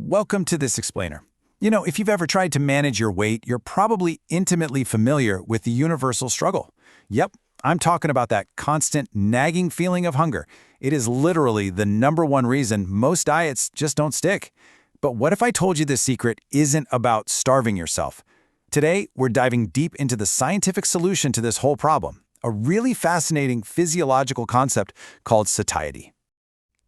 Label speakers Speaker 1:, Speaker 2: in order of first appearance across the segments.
Speaker 1: Welcome to this explainer. If you've ever tried to manage your weight, you're probably intimately familiar with the universal struggle. Yep, I'm talking about that constant nagging feeling of hunger. It is literally the #1 reason most diets just don't stick. But what if I told you the secret isn't about starving yourself? Today, we're diving deep into the scientific solution to this whole problem, a really fascinating physiological concept called satiety.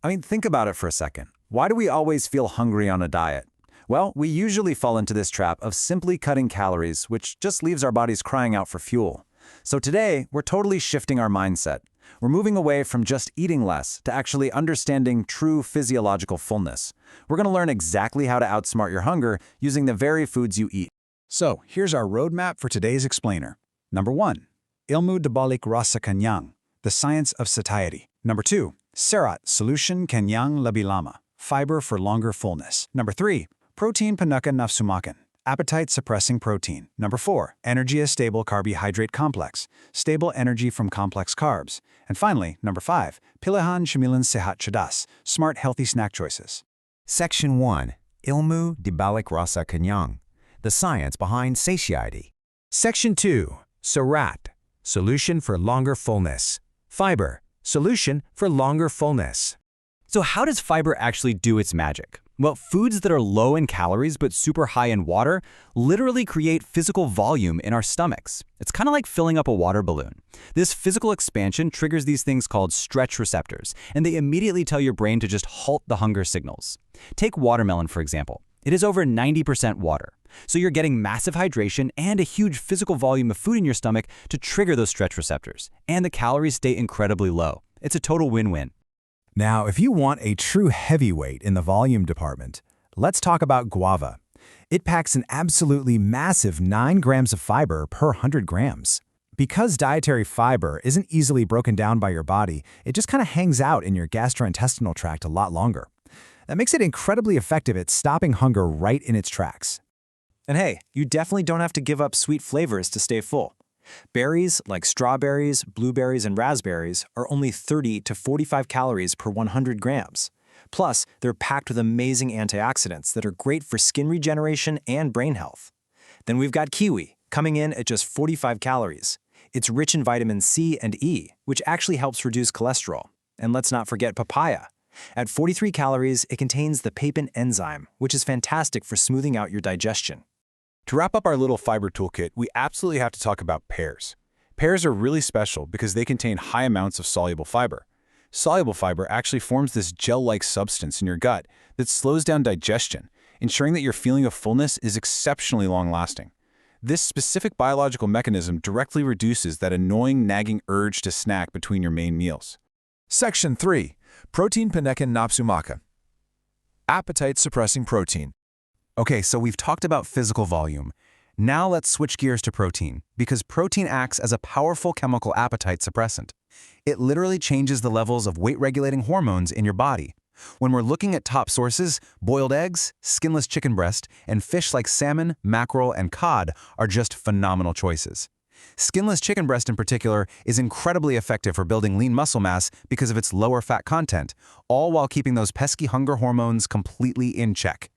Speaker 1: Think about it for a second. Why do we always feel hungry on a diet? Well, we usually fall into this trap of simply cutting calories, which just leaves our bodies crying out for fuel. So today, we're totally shifting our mindset. We're moving away from just eating less to actually understanding true physiological fullness. We're going to learn exactly how to outsmart your hunger using the very foods you eat. So, here's our roadmap for today's explainer. Number 1. Ilmu dibalik rasa kenyang, the science of satiety. Number 2. Serat, solution kenyang lebih lama, fiber for longer fullness. Number 3. Protein penekan nafsu makan, appetite-suppressing protein. Number 4. Energy as stable carbohydrate complex, stable energy from complex carbs. And finally, number 5. Pilihan cemilan sehat cerdas, smart healthy snack choices.
Speaker 2: Section 1. Ilmu dibalik rasa kenyang, the science behind satiety. Section 2. Serat, solution for longer fullness. Fiber, solution for longer fullness.
Speaker 3: So how does fiber actually do its magic? Well, foods that are low in calories but super high in water literally create physical volume in our stomachs. It's kind of like filling up a water balloon. This physical expansion triggers these things called stretch receptors, and they immediately tell your brain to just halt the hunger signals. Take watermelon, for example. It is over 90% water. So you're getting massive hydration and a huge physical volume of food in your stomach to trigger those stretch receptors, and the calories stay incredibly low. It's a total win-win.
Speaker 1: Now, if you want a true heavyweight in the volume department, let's talk about guava. It packs an absolutely massive 9 grams of fiber per 100 grams. Because dietary fiber isn't easily broken down by your body, it just kind of hangs out in your gastrointestinal tract a lot longer. That makes it incredibly effective at stopping hunger right in its tracks.
Speaker 4: And hey, you definitely don't have to give up sweet flavors to stay full. Berries like strawberries, blueberries, and raspberries are only 30 to 45 calories per 100 grams. Plus, they're packed with amazing antioxidants that are great for skin regeneration and brain health. Then we've got kiwi, coming in at just 45 calories. It's rich in vitamin C and E, which actually helps reduce cholesterol. And let's not forget papaya. At 43 calories, it contains the papain enzyme, which is fantastic for smoothing out your digestion.
Speaker 5: To wrap up our little fiber toolkit, we absolutely have to talk about pears. Pears are really special because they contain high amounts of soluble fiber. Soluble fiber actually forms this gel-like substance in your gut that slows down digestion, ensuring that your feeling of fullness is exceptionally long-lasting. This specific biological mechanism directly reduces that annoying nagging urge to snack between your main meals.
Speaker 6: Section 3. Protein penekan nafsu makan, appetite-suppressing protein.
Speaker 2: Okay, so we've talked about physical volume. Now let's switch gears to protein, because protein acts as a powerful chemical appetite suppressant. It literally changes the levels of weight-regulating hormones in your body. When we're looking at top sources, boiled eggs, skinless chicken breast, and fish like salmon, mackerel, and cod are just phenomenal choices. Skinless chicken breast in particular is incredibly effective for building lean muscle mass because of its lower fat content, all while keeping those pesky hunger hormones completely in check.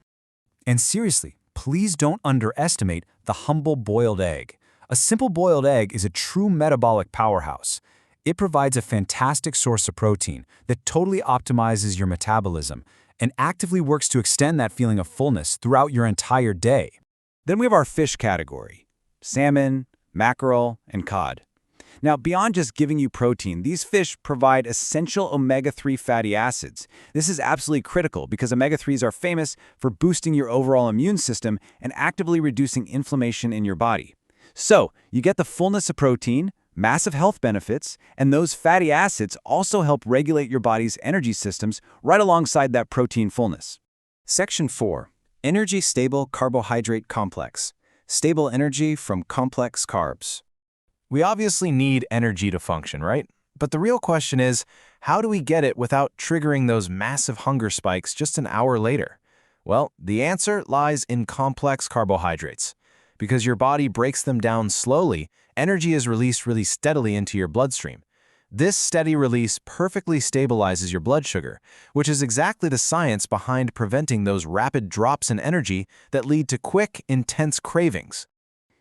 Speaker 1: And seriously, please don't underestimate the humble boiled egg. A simple boiled egg is a true metabolic powerhouse. It provides a fantastic source of protein that totally optimizes your metabolism and actively works to extend that feeling of fullness throughout your entire day. Then we have our fish category: salmon, mackerel, and cod. Now, beyond just giving you protein, these fish provide essential omega-3 fatty acids. This is absolutely critical because omega-3s are famous for boosting your overall immune system and actively reducing inflammation in your body. So, you get the fullness of protein, massive health benefits, and those fatty acids also help regulate your body's energy systems right alongside that protein fullness.
Speaker 4: Section 4. Energy stable carbohydrate complex, stable energy from complex carbs.
Speaker 6: We obviously need energy to function, right? But the real question is, how do we get it without triggering those massive hunger spikes just an hour later? Well, the answer lies in complex carbohydrates. Because your body breaks them down slowly, energy is released really steadily into your bloodstream. This steady release perfectly stabilizes your blood sugar, which is exactly the science behind preventing those rapid drops in energy that lead to quick, intense cravings.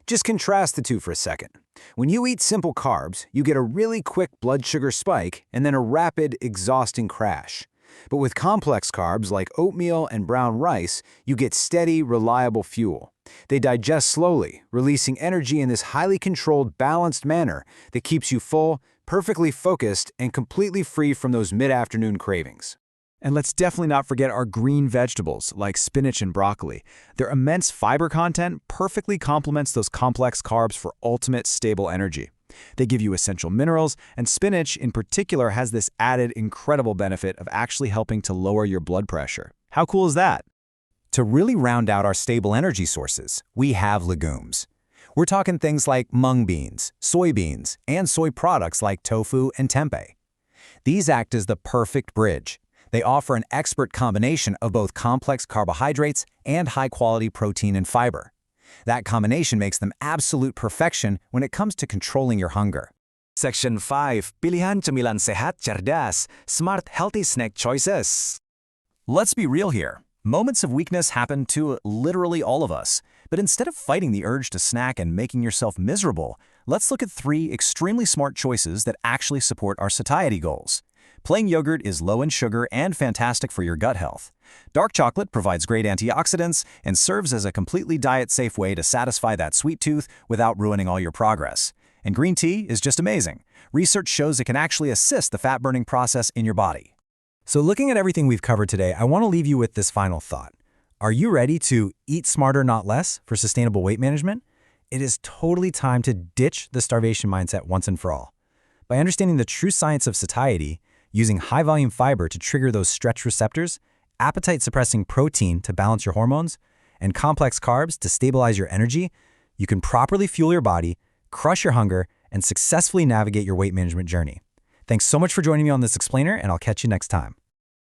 Speaker 2: Just contrast the two for a second. When you eat simple carbs, you get a really quick blood sugar spike and then a rapid, exhausting crash. But with complex carbs like oatmeal and brown rice, you get steady, reliable fuel. They digest slowly, releasing energy in this highly controlled, balanced manner that keeps you full, perfectly focused, and completely free from those mid-afternoon cravings.
Speaker 3: And let's definitely not forget our green vegetables, like spinach and broccoli. Their immense fiber content perfectly complements those complex carbs for ultimate stable energy. They give you essential minerals, and spinach in particular has this added incredible benefit of actually helping to lower your blood pressure. How cool is that?
Speaker 1: To really round out our stable energy sources, we have legumes. We're talking things like mung beans, soybeans, and soy products like tofu and tempeh. These act as the perfect bridge. They offer an expert combination of both complex carbohydrates and high-quality protein and fiber. That combination makes them absolute perfection when it comes to controlling your hunger.
Speaker 3: Section 5. Pilihan cemilan sehat cerdas, smart healthy snack choices. Let's be real here. Moments of weakness happen to literally all of us. But instead of fighting the urge to snack and making yourself miserable, let's look at 3 extremely smart choices that actually support our satiety goals. Plain yogurt is low in sugar and fantastic for your gut health. Dark chocolate provides great antioxidants and serves as a completely diet-safe way to satisfy that sweet tooth without ruining all your progress. And green tea is just amazing. Research shows it can actually assist the fat-burning process in your body.
Speaker 1: So looking at everything we've covered today, I want to leave you with this final thought. Are you ready to eat smarter, not less, for sustainable weight management? It is totally time to ditch the starvation mindset once and for all. By understanding the true science of satiety, using high-volume fiber to trigger those stretch receptors, appetite-suppressing protein to balance your hormones, and complex carbs to stabilize your energy, you can properly fuel your body, crush your hunger, and successfully navigate your weight management journey. Thanks so much for joining me on this explainer, and I'll catch you next time.